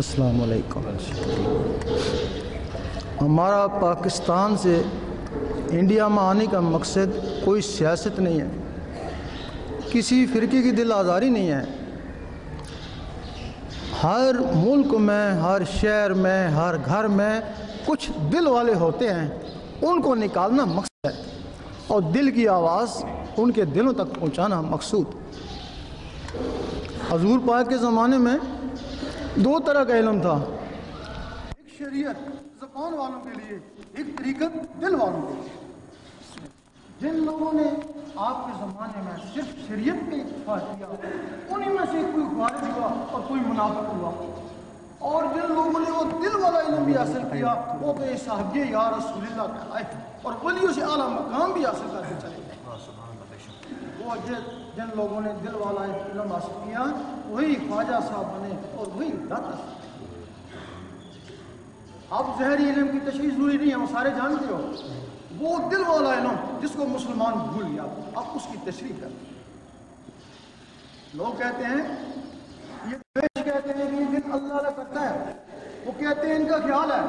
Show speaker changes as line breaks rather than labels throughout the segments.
السلام علیکم۔ ہمارا پاکستان سے انڈیا میں آنے کا مقصد کوئی سیاست نہیں ہے، کسی فرقے کی دل آزاری نہیں ہے۔ ہر ملک میں، ہر شہر میں، ہر گھر میں کچھ دل والے ہوتے ہیں، ان کو نکالنا مقصد ہے، اور دل کی آواز ان کے دلوں تک پہنچانا مقصود۔ حضور پاک کے زمانے میں دو طرح کا علم تھا، ایک شریعت زبان والوں کے لیے، ایک طریقت دل والوں کے لیے۔ جن لوگوں نے آپ کے زمانے میں صرف شریعت پہ اکتفا کیا، انہیں میں سے کوئی خارج ہوا اور کوئی منافق ہوا، اور جن لوگوں نے وہ دل والا علم بھی حاصل کیا، وہ تو صاحب یا رسول اللہ کہلائے اور ولیوں سے اعلیٰ مقام بھی حاصل کر کے چلے گئے۔ وہ جن لوگوں نے دل والا علم حاصل کیا، وہی خواجہ صاحب بنے اور وہی داتا صاحب۔ اب ظاہری علم کی تشریح ضروری نہیں ہے، وہ سارے جانتے ہو۔ وہ دل والا علم جس کو مسلمان بھول گیا، اب اس کی تشریح کر۔ لوگ کہتے ہیں، یہ پیش کہتے ہیں کہ یہ دل اللہ نے کرتا ہے، وہ کہتے ہیں ان کا خیال ہے،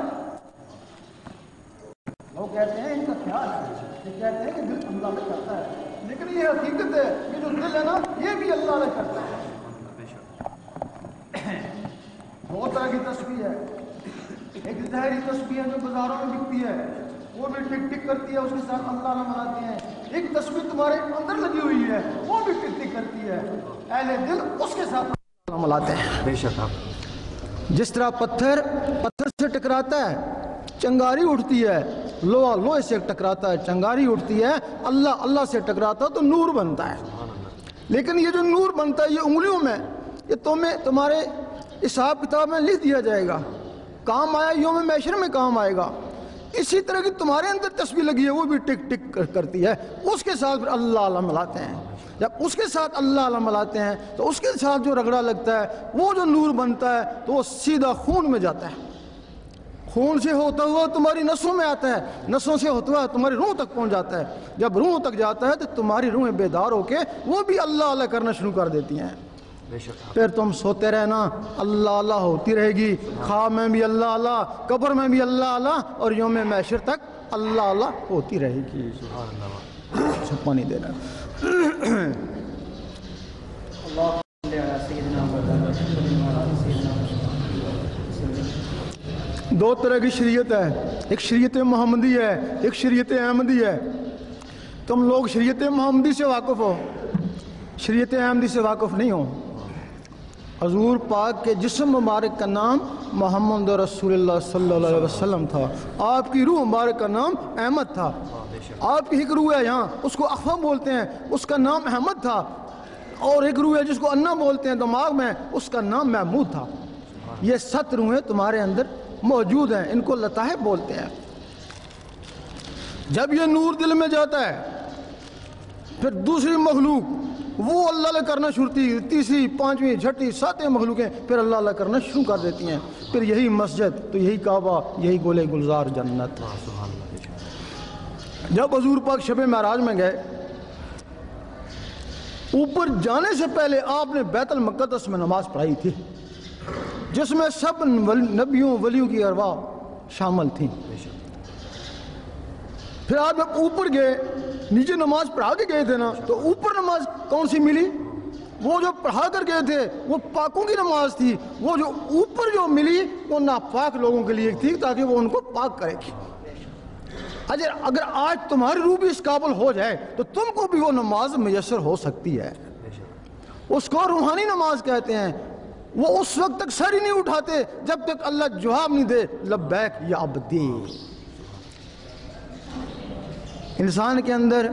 لوگ کہتے ہیں ان کا خیال ہے، یہ کہتے ہیں کہ دل اللہ نے کرتا ہے، لیکن یہ حقیقت ہے، یہ جو دل ہے نا، یہ بھی اللہ نے کرتا ہے۔ دو طرح کی تسبیح ہے، ایک ظاہری تسبیح ہے جو بازاروں میں بکتی ہے، وہ بھی ٹک ٹک کرتی ہے، اس کے ساتھ اللہ نام ملاتے ہیں۔ ایک تسبیح تمہارے اندر لگی ہوئی ہے، وہ بھی ٹک ٹک کرتی ہے، اہل دل اس کے ساتھ اللہ نام ملاتے ہیں۔
بے شک
جس طرح پتھر سے ٹکراتا ہے چنگاری اٹھتی ہے، لوہا لوہے سے ٹکراتا ہے چنگاری اٹھتی ہے، اللہ سے ٹکراتا ہے تو نور بنتا ہے۔ لیکن یہ جو نور بنتا ہے یہ انگلیوں میں، یہ تمہارے حساب کتاب میں لکھ دیا جائے گا، کام آیا یوم محشر میں کام آئے گا۔ اسی طرح کی تمہارے اندر تسبیح لگی ہے، وہ بھی ٹک ٹک کرتی ہے، اس کے ساتھ پھر اللہ اللہ ملاتے ہیں۔ جب اس کے ساتھ اللہ اللہ ملاتے ہیں تو اس کے ساتھ جو رگڑا لگتا ہے، وہ جو نور بنتا ہے تو وہ سیدھا خون میں جاتا ہے، خون سے ہوتا ہوا تمہاری نسوں میں آتا ہے، نسوں سے ہوتا ہوا تمہاری روح تک پہنچ جاتا ہے۔ جب روح تک جاتا ہے تو تمہاری روحیں بیدار ہو کے وہ بھی اللہ اللہ کرنا شروع کر دیتی ہیں۔ پھر تم سوتے رہنا، اللہ اللہ ہوتی رہے گی، خواب میں بھی اللہ اللہ، قبر میں بھی اللہ اللہ، اور یوم محشر تک اللہ اللہ ہوتی رہے گی۔ سب پانی دینا۔ دو طرح کی شریعت ہے، ایک شریعت محمدی ہے، ایک شریعت احمدی ہے۔ تم لوگ شریعت محمدی سے واقف ہو، شریعت احمدی سے واقف نہیں ہو۔ حضور پاک کے جسم مبارک کا نام محمد رسول اللہ صلی اللہ علیہ وسلم تھا، آپ کی روح مبارک کا نام احمد تھا۔ آپ کی ایک روح ہے یہاں، اس کو اخوا بولتے ہیں، اس کا نام احمد تھا، اور ایک روح ہے جس کو انا بولتے ہیں دماغ میں، اس کا نام محمود تھا۔ یہ 7 روحیں تمہارے اندر موجود ہیں، ان کو لطائف بولتے ہیں۔ جب یہ نور دل میں جاتا ہے پھر دوسری مخلوق وہ اللہ اللہ کرنا شروع، تیسری، پانچویں، چھٹی، 7 مخلوقیں پھر اللہ اللہ کرنا شروع کر دیتی ہیں۔ پھر یہی مسجد تو یہی کعبہ، یہی گولے گلزار جنت۔ جب حضور پاک شب معراج میں گئے، اوپر جانے سے پہلے آپ نے بیت المقدس میں نماز پڑھائی تھی، جس میں سب نبیوں ولیوں کی ارواح شامل تھیں۔ پھر آپ جب اوپر گئے، نیچے نماز پڑھا کے گئے تھے نا، تو اوپر نماز کون سی ملی؟ وہ جو پڑھا کر گئے تھے وہ پاکوں کی نماز تھی، وہ جو اوپر جو ملی وہ ناپاک لوگوں کے لیے تھی، تاکہ وہ ان کو پاک کرے گی۔ اگر آج تمہاری روح بھی اس قابل ہو جائے تو تم کو بھی وہ نماز میسر ہو سکتی ہے۔ اس کو روحانی نماز کہتے ہیں۔ وہ اس وقت تک سر ہی نہیں اٹھاتے جب تک اللہ جواب نہیں دے لبیک یا عبدی۔ انسان کے اندر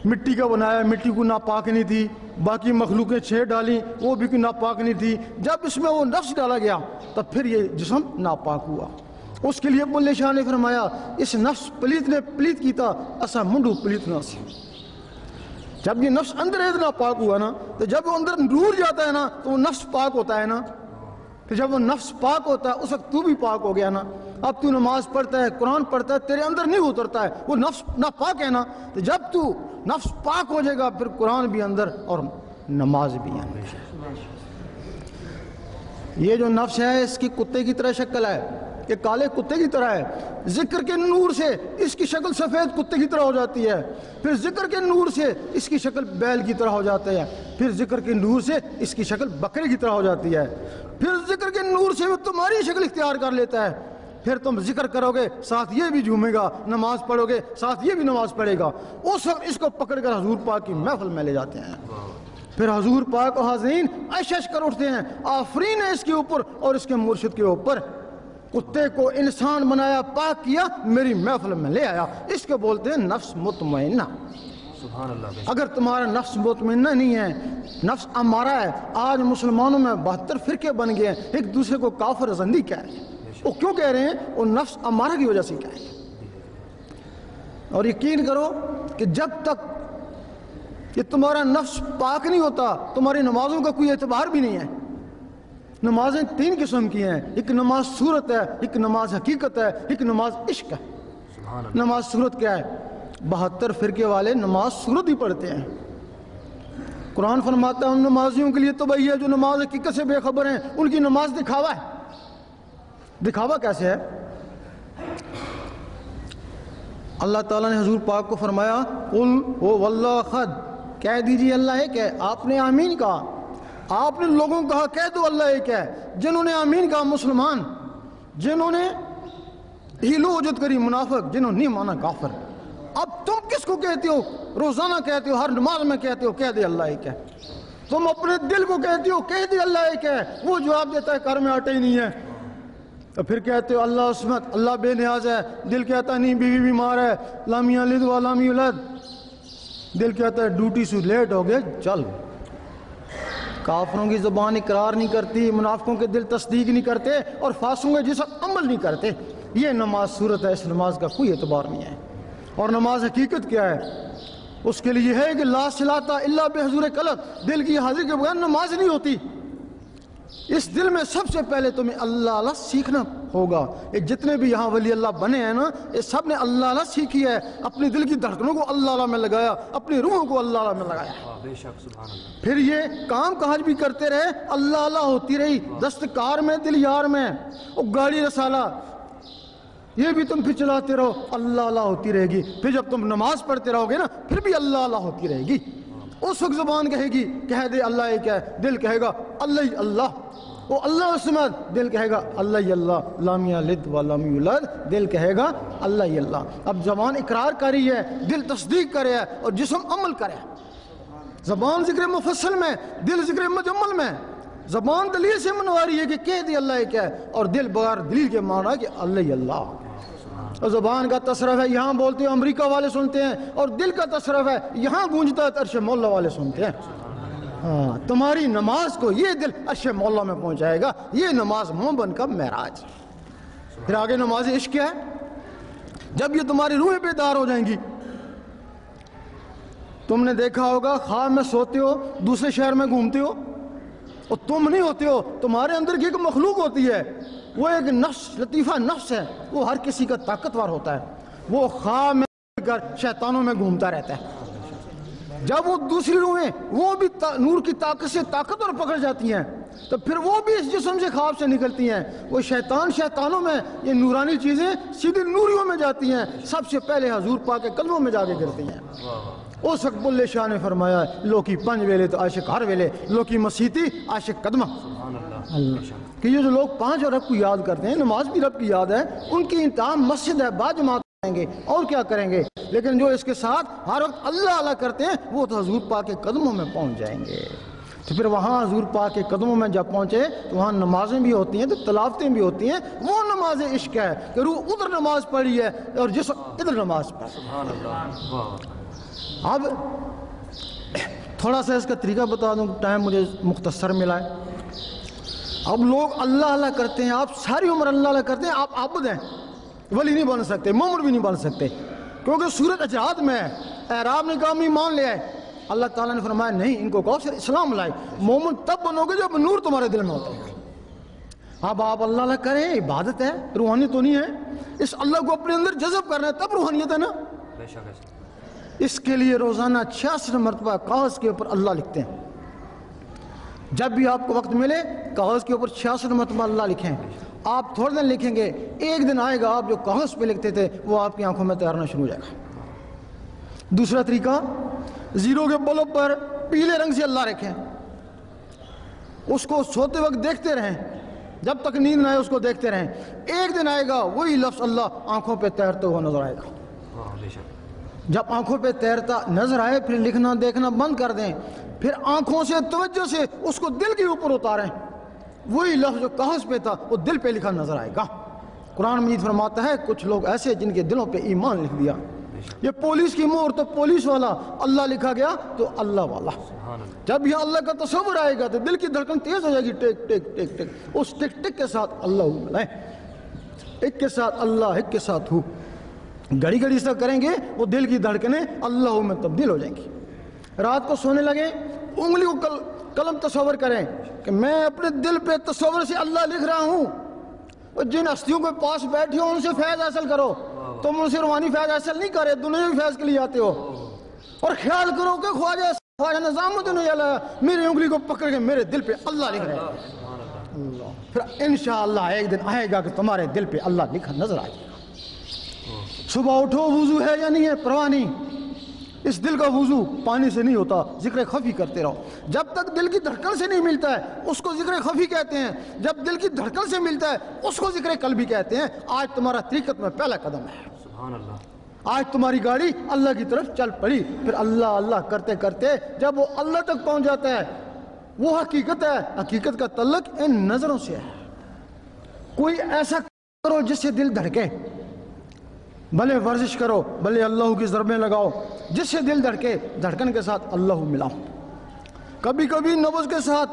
مٹی کا بنایا، مٹی کو ناپاک نہیں تھی، باقی مخلوقیں 6 ڈالی وہ بھی کوئی ناپاک نہیں تھی۔ جب اس میں وہ نفس ڈالا گیا تب پھر یہ جسم ناپاک ہوا۔ اس کے لیے بلے شاہ نے فرمایا، اس نفس پلیت نے پلیت کیتا اسا منڈو پلیت نہ سی۔ جب یہ نفس اندر اتنا پاک ہوا نا، تو جب وہ اندر نور جاتا ہے نا تو وہ نفس پاک ہوتا ہے نا، تو جب وہ نفس پاک ہوتا ہے اس وقت تو بھی پاک ہو گیا نا۔ اب تو نماز پڑھتا ہے، قرآن پڑھتا ہے، تیرے اندر نہیں اترتا ہے، وہ نفس ناپاک ہے نا، تو جب تو نفس پاک ہو جائے گا پھر قرآن بھی اندر اور نماز بھی اندر۔ یہ جو نفس ہے اس کی کتے کی طرح شکل ہے، یہ کالے کتے کی طرح ہے، ذکر کے نور سے اس کی شکل سفید کتے کی طرح ہو جاتی ہے، پھر ذکر کے نور سے اس کی شکل بیل کی طرح ہو جاتی ہے، پھر ذکر کے نور سے اس کی شکل بکرے کی طرح ہو جاتی ہے، پھر ذکر کے نور سے وہ تمہاری شکل اختیار کر لیتا ہے، پھر تم ذکر کرو گے ساتھ یہ بھی جھومے گا، نماز پڑھو گے ساتھ یہ بھی نماز پڑھے گا، اس وقت اس کو پکڑ کر حضور پاک کی محفل میں لے جاتے ہیں، پھر حضور پاک و حاضرین عشش کر اٹھتے ہیں، آفرین ہے اس کے اوپر اور اس کے مرشد کے اوپر، کتے کو انسان بنایا، پاک کیا، میری محفل میں لے آیا، اس کو بولتے ہیں نفس مطمئنہ۔
سبحان اللہ۔
اگر تمہارا نفس مطمئنہ نہیں ہے، نفس امارہ ہے، آج مسلمانوں میں 72 فرقے بن گئے ہیں، ایک دوسرے کو کافر زندی کہہ رہے ہیں، وہ کیوں کہہ رہے ہیں؟ وہ نفس امارہ کی وجہ سے کہہ رہے ہیں۔ اور یقین کرو کہ جب تک کہ تمہارا نفس پاک نہیں ہوتا تمہاری نمازوں کا کوئی اعتبار بھی نہیں ہے۔ نمازیں 3 قسم کی ہیں، ایک نماز صورت ہے، ایک نماز حقیقت ہے، ایک نماز عشق ہے۔ نماز صورت کیا ہے؟ 72 فرقے والے نماز صورت ہی پڑھتے ہیں۔ قرآن فرماتا ہے ان نمازیوں کے لیے تباہی ہے جو نماز حقیقت سے بے خبر ہیں، ان کی نماز دکھاوا ہے۔ دکھاوا کیسے ہے؟ اللہ تعالیٰ نے حضور پاک کو فرمایا قل هو واللہ احد، کہہ دیجیے اللہ ایک ہے۔ آپ نے آمین کہا، آپ نے لوگوں کو کہا کہہ دو اللہ ایک ہے۔ جنہوں نے آمین کہا مسلمان، جنہوں نے ہیلو وجد کری منافق، جنہوں نے نہیں مانا کافر۔ اب تم کس کو کہتے ہو؟ روزانہ کہتے ہو، ہر نماز میں کہتے ہو کہہ دے اللہ ایک ہے۔ تم اپنے دل کو کہتے ہو کہہ دے اللہ ایک ہے، وہ جواب دیتا ہے گھر میں آٹا ہی نہیں ہے۔ تو پھر کہتے ہو اللہ عصمت، اللہ بے نیاز ہے، دل کہتا ہے نہیں بیوی بیمار ہے، لم یلد ولم یولد، دل کہتا ہے ڈیوٹی سے لیٹ ہو گئے چل۔ کافروں کی زبان اقرار نہیں کرتی، منافقوں کے دل تصدیق نہیں کرتے، اور فاسقوں کے جسم عمل نہیں کرتے۔ یہ نماز صورت ہے، اس نماز کا کوئی اعتبار نہیں ہے۔ اور نماز حقیقت کیا ہے؟ اس کے لیے ہے کہ لا صلاۃ الا بحضور قلب، دل کی حاضری کے بغیر نماز نہیں ہوتی۔ اس دل میں سب سے پہلے تمہیں اللہ اللہ سیکھنا ہوگا۔ یہ جتنے بھی یہاں ولی اللہ بنے ہیں نا، یہ سب نے اللہ اللہ سیکھی ہے، اپنے دل کی دھڑکنوں کو اللہ اللہ میں لگایا، اپنی روحوں کو اللہ اللہ میں لگایا۔
بے شک سبحان اللہ۔
پھر یہ کام کاج بھی کرتے رہے، اللہ اللہ ہوتی رہی، دستکار میں دل یار میں، وہ گاڑی رسالہ یہ بھی تم پھر چلاتے رہو، اللہ اللہ ہوتی رہے گی۔ پھر جب تم نماز پڑھتے رہو گے نا، پھر بھی اللہ اللہ ہوتی رہے گی۔ اس وقت زبان کہے گی کہہ دے اللہ ایک ہے، دل کہے گا اللہ ہی اللہ، وہ اللہ الصمد، دل کہے گا اللہ ہی اللہ، لم یلد ولم یولد، دل کہے گا اللہ ہی اللہ۔ اب زبان اقرار کری ہے، دل تصدیق کرے ہے، اور جسم عمل کرے ہے۔ زبان ذکر مفصل میں، دل ذکر مجمل میں۔ زبان دلیل سے منواری ہے کہ کہہ دے اللہ ایک ہے، اور دل بغیر دلیل کے معنی ہے کہ اللہ ہی اللہ۔ اور زبان کا تصرف ہے یہاں بولتے ہیں امریکہ والے سنتے ہیں، اور دل کا تصرف ہے یہاں گونجتا ہے عرش مولا والے سنتے ہیں۔ ہاں، تمہاری نماز کو یہ دل عرش مولا میں پہنچائے گا، یہ نماز مومن کا معراج۔ پھر آگے نماز عشق کیا ہے؟ جب یہ تمہاری روحیں بیدار ہو جائیں گی، تم نے دیکھا ہوگا خواب میں سوتے ہو، دوسرے شہر میں گھومتے ہو، اور تم نہیں ہوتے ہو، تمہارے اندر کی ایک مخلوق ہوتی ہے، وہ ایک نفس، لطیفہ نفس ہے، وہ ہر کسی کا طاقتور ہوتا ہے، وہ خواب میں شیطانوں میں گھومتا رہتا ہے۔ جب وہ دوسری روحیں وہ بھی نور کی طاقت سے طاقتور پکڑ جاتی ہیں، تو پھر وہ بھی اس جسم سے خواب سے نکلتی ہیں، وہ شیطانوں میں، یہ نورانی چیزیں سیدھی نوریوں میں جاتی ہیں، سب سے پہلے حضور پاک کے قدموں میں جا کے گرتی ہیں۔ اس وقت بلے شاہ نے فرمایا لوکی 5 ویلے تو عاشق ہر ویلے، لوکی مسیتی عاشق قدمہ۔ کہ یہ جو لوگ 5 رب کو یاد کرتے ہیں، نماز بھی رب کی یاد ہے، ان کی انتہا مسجد ہے، باجماعت کریں گے اور کیا کریں گے، لیکن جو اس کے ساتھ ہر وقت اللہ اللہ کرتے ہیں وہ تو حضور پاک کے قدموں میں پہنچ جائیں گے۔ تو پھر وہاں حضور پاک کے قدموں میں جب پہنچے تو وہاں نمازیں بھی ہوتی ہیں، تو تلاوتیں بھی ہوتی ہیں، وہ نماز عشق ہے کہ روح ادھر نماز پڑھی ہے اور جسم ادھر نماز پڑھی۔ اب تھوڑا سا اس کا طریقہ بتا دوں، ٹائم مجھے مختصر ملا ہے۔ اب لوگ اللہ اللہ کرتے ہیں، آپ ساری عمر اللہ اللہ کرتے ہیں، آپ عابد ہیں، ولی نہیں بن سکتے، مومن بھی نہیں بن سکتے، کیونکہ صورت اجہاد میں ہے۔ اعراب نے کہا ہم مان لیا ہے، اللہ تعالیٰ نے فرمایا نہیں، ان کو کہو صرف اسلام لائے، مومن تب بنو گے جب نور تمہارے دل میں ہوتا ہے۔ اب آپ اللہ اللہ کریں، عبادت ہے، روحانیت تو نہیں ہے، اس اللہ کو اپنے اندر جذب کرنا ہے، تب روحانیت ہے نا۔ اس کے لیے روزانہ 66 مرتبہ کاغذ کے اوپر اللہ لکھتے ہیں، جب بھی آپ کو وقت ملے کاغذ کے اوپر 66 مرتبہ اللہ لکھیں. آپ تھوڑے دن لکھیں گے, ایک دن آئے گا آپ جو کاغذ پہ لکھتے تھے وہ آپ کی آنکھوں میں تیرنا شروع ہو جائے گا. دوسرا طریقہ, زیرو کے بلب پر پیلے رنگ سے اللہ رکھیں, اس کو سوتے وقت دیکھتے رہیں, جب تک نیند نہ آئے اس کو دیکھتے رہیں. ایک دن آئے گا وہی لفظ اللہ آنکھوں پہ تیرتے ہوا نظر آئے گا. جب آنکھوں پہ تیرتا نظر آئے پھر لکھنا دیکھنا بند کر دیں, پھر آنکھوں سے توجہ سے اس کو دل کے اوپر اتاریں, وہی لفظ جو کاغذ پہ تھا وہ دل پہ لکھا نظر آئے گا. قرآن مجید فرماتا ہے کچھ لوگ ایسے جن کے دلوں پہ ایمان لکھ دیا. یہ پولیس کی مہر تو پولیس والا, اللہ لکھا گیا تو اللہ والا. جب یہ اللہ کا تصور آئے گا تو دل کی دھڑکن تیز ہو جائے گی, ٹک ٹک ٹک ٹک, اس ٹک ٹک کے ساتھ اللہ ملائیں, ایک کے ساتھ اللہ ایک کے ساتھ ہو, گھڑی گھڑی سے کریں گے وہ دل کی دھڑکنیں اللہ میں تبدیل ہو جائیں گی. رات کو سونے لگے انگلی کو قلم تصور کریں کہ میں اپنے دل پہ تصور سے اللہ لکھ رہا ہوں, اور جن ہستیوں کے پاس بیٹھی ہو ان سے فیض حاصل کرو. تم ان سے روحانی فیض حاصل نہیں کرے, دنیاوی فیض کے لیے آتے ہو. اور خیال کرو کہ خواجہ نظام الدین میری انگلی کو پکڑ کے میرے دل پہ اللہ لکھ رہے ہیں. پھر انشاءاللہ ایک دن آئے گا کہ تمہارے دل پہ اللہ لکھا نظر آئے گا. صبح اٹھو, وضو ہے یا نہیں ہے پرواہ نہیں, اس دل کا وضو پانی سے نہیں ہوتا, ذکر خفی کرتے رہو. جب تک دل کی دھڑکن سے نہیں ملتا ہے اس کو ذکر خفی کہتے ہیں, جب دل کی دھڑکن سے ملتا ہے اس کو ذکر قلبی کہتے ہیں. آج تمہارا طریقت میں پہلا قدم ہے,
سبحان اللہ.
آج تمہاری گاڑی اللہ کی طرف چل پڑی. پھر اللہ اللہ کرتے کرتے جب وہ اللہ تک پہنچ جاتا ہے وہ حقیقت ہے. حقیقت کا تعلق ان نظروں سے ہے. کوئی ایسا کرو جس سے دل دھڑکے, بھلے ورزش کرو, بھلے اللہ کی ضربیں لگاؤ, جس سے دل دھڑکے, دھڑکن کے ساتھ اللہ ملاؤ. کبھی کبھی نبض کے ساتھ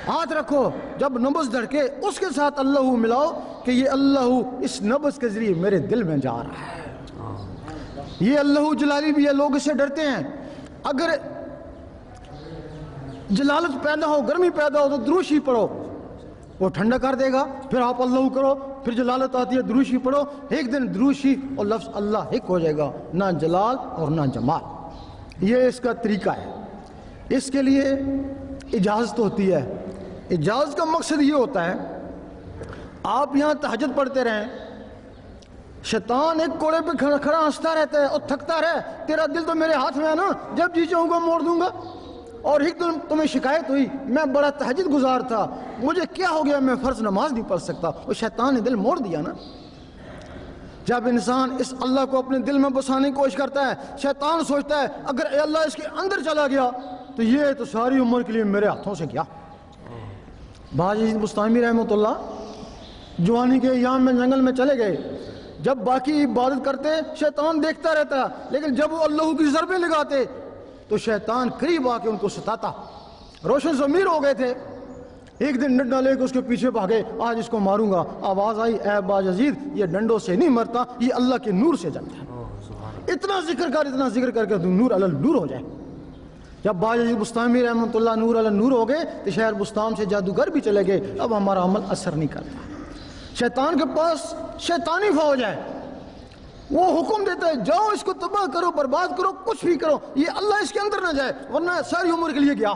ہاتھ رکھو, جب نبض دھڑکے اس کے ساتھ اللہ ملاؤ کہ یہ اللہ اس نبض کے ذریعے میرے دل میں جا رہا ہے. یہ اللہ جلالی بھی ہے, لوگ اس سے ڈرتے ہیں. اگر جلالت پیدا ہو, گرمی پیدا ہو تو دروشی پڑھو, وہ ٹھنڈا کر دے گا. پھر آپ اللہ کرو, پھر جلالت آتی ہے دروشی پڑھو, ایک دن دروشی اور لفظ اللہ ایک ہو جائے گا, نہ جلال اور نہ جمال. یہ اس کا طریقہ ہے. اس کے لیے اجازت ہوتی ہے. اجازت کا مقصد یہ ہوتا ہے آپ یہاں تہجد پڑھتے رہیں, شیطان ایک کوڑے پہ کھڑا ہنستا رہتا ہے اور تھکتا رہے, تیرا دل تو میرے ہاتھ میں ہے نا, جب جی چاہوں گا موڑ دوں گا. اور ایک دن تمہیں شکایت ہوئی میں بڑا تہجد گزار تھا, مجھے کیا ہو گیا, میں فرض نماز نہیں پڑھ سکتا. اور شیطان نے دل موڑ دیا نا. جب انسان اس اللہ کو اپنے دل میں بسانے کی کوشش کرتا ہے, شیطان سوچتا ہے اگر اے اللہ اس کے اندر چلا گیا تو یہ تو ساری عمر کے لیے میرے ہاتھوں سے گیا. باجی بستانی رحمۃ اللہ جوانی کے ایام میں جنگل میں چلے گئے, جب باقی عبادت کرتے شیطان دیکھتا رہتا, لیکن جب وہ اللہ کی ضربیں لگاتے تو شیطان قریب آ کے ان کو ستاتا. روشن ضمیر ہو گئے تھے, ایک دن ڈنڈا لے کے اس کے پیچھے بھاگے, آج اس کو ماروں گا. آواز آئی اے باجزید یہ ڈنڈوں سے نہیں مرتا, یہ اللہ کے نور سے جلتا ہے. اتنا ذکر کر کے نور علی نور ہو جائے. جب باجزید بستانی رحمۃ اللہ نور علی نور ہو گئے تو شہر بستان سے جادوگر بھی چلے گئے, اب ہمارا عمل اثر نہیں کرتا. شیطان کے پاس شیطانی فوج ہے, وہ حکم دیتا ہے جاؤ اس کو تباہ کرو, برباد کرو, کچھ بھی کرو, یہ اللہ اس کے اندر نہ جائے ورنہ ساری عمر کے لیے گیا.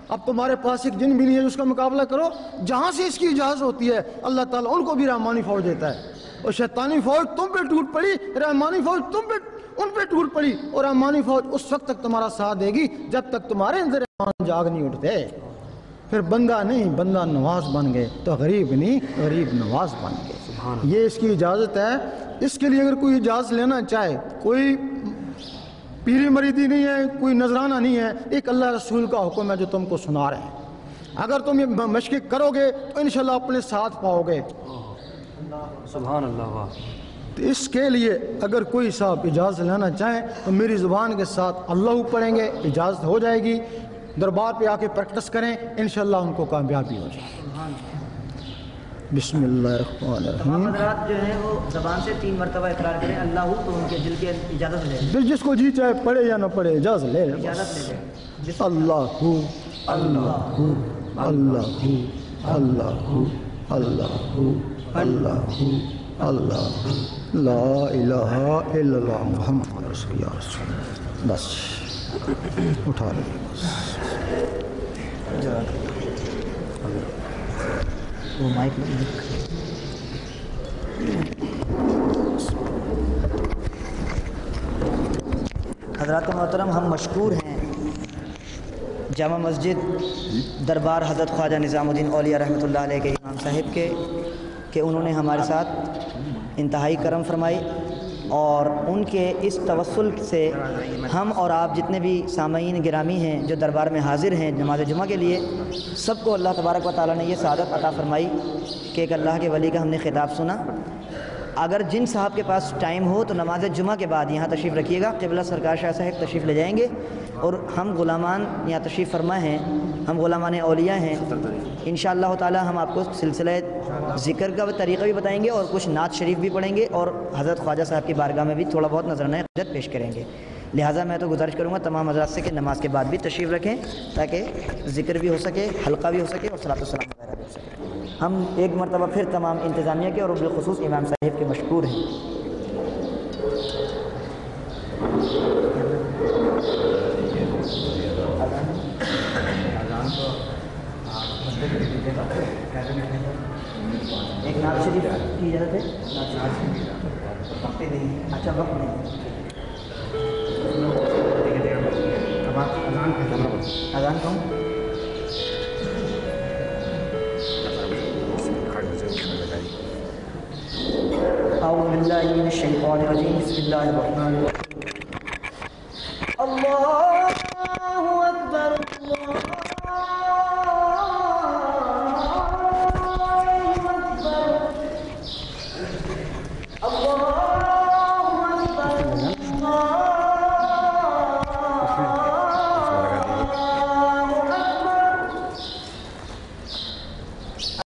اب تمہارے پاس ایک جن بھی نہیں ہے اس کا مقابلہ کرو, جہاں سے اس کی اجازت ہوتی ہے اللہ تعالیٰ ان کو بھی رحمانی فوج دیتا ہے. اور شیطانی فوج تم پہ ٹوٹ پڑی, رحمانی فوج ان پہ ٹوٹ پڑی. اور رحمانی فوج اس وقت تک تمہارا ساتھ دے گی جب تک تمہارے اندر رحمان جاگ نہیں اٹھتے. پھر بندہ نہیں بندہ نواز بن گئے, تو غریب نہیں غریب نواز بن گئے. یہ اس کی اجازت ہے. اس کے لیے اگر کوئی اجازت لینا چاہے, کوئی پیری مریدی نہیں ہے, کوئی نذرانہ نہیں ہے, ایک اللہ رسول کا حکم ہے جو تم کو سنا رہے ہیں. اگر تم یہ مشق کرو گے تو انشاءاللہ اپنے ساتھ پاؤ گے.
سبحان اللہ.
تو اس کے لیے اگر کوئی صاحب اجازت لینا چاہیں تو میری زبان کے ساتھ اللہ پڑھیں گے, اجازت ہو جائے گی. دربار پہ آ کے پریکٹس کریں, انشاءاللہ ان کو کامیابی ہو جائے. بسم اللہ الرحمن الرحیم.
حضرات جو ہیں وہ زبان سے 3 مرتبہ اقرار کریں اللہ تو ان کے دل کی اجازت لے لیں.
پھر جس کو جی چاہے پڑھے یا نہ پڑھے اجازت لے لیں.
اجازت لے لیں.
اللہ اللہ اللہ اللہ اللہ اللہ اللہ لا الہ الا اللہ محمد رسول اللہ. بس اٹھا لیں.
وہ مائک میں حضرات محترم، ہم مشکور ہیں جامع مسجد دربار حضرت خواجہ نظام الدین اولیاء رحمۃ اللہ علیہ کے امام صاحب کے کہ انہوں نے ہمارے ساتھ انتہائی کرم فرمائی، اور ان کے اس توسل سے ہم اور آپ جتنے بھی سامعین گرامی ہیں جو دربار میں حاضر ہیں نماز جمعہ کے لیے، سب کو اللہ تبارک و تعالیٰ نے یہ سعادت عطا فرمائی کہ ایک اللہ کے ولی کا ہم نے خطاب سنا۔ اگر جن صاحب کے پاس ٹائم ہو تو نماز جمعہ کے بعد یہاں تشریف رکھیے گا، قبلہ سرکار شاہ صاحب تشریف لے جائیں گے، اور ہم غلامان یہاں تشریف فرما ہیں، ہم غلامان اولیاء ہیں، انشاءاللہ تعالی ہم آپ کو سلسلہ ذکر کا طریقہ بھی بتائیں گے، اور کچھ نعت شریف بھی پڑھیں گے، اور حضرت خواجہ صاحب کی بارگاہ میں بھی تھوڑا بہت نذرانہ خدمت پیش کریں گے۔ لہٰذا میں تو گزارش کروں گا تمام حضرات سے کہ نماز کے بعد بھی تشریف رکھیں تاکہ ذکر بھی ہو سکے، حلقہ بھی ہو سکے، اور صلاۃ والسلام وغیرہ بھی ہو سکے۔ ہم ایک مرتبہ پھر تمام انتظامیہ کے اور بالخصوص امام صاحب کے مشکور ہیں۔ ایک نعت شریف کی اجازت ہے؟ وقت نہیں، اچھا وقت نہیں، اذان کہوں؟ اعوذ باللہ من الشیطان الرجیم، بسم اللہ الرحمن الرحیم۔ اللہ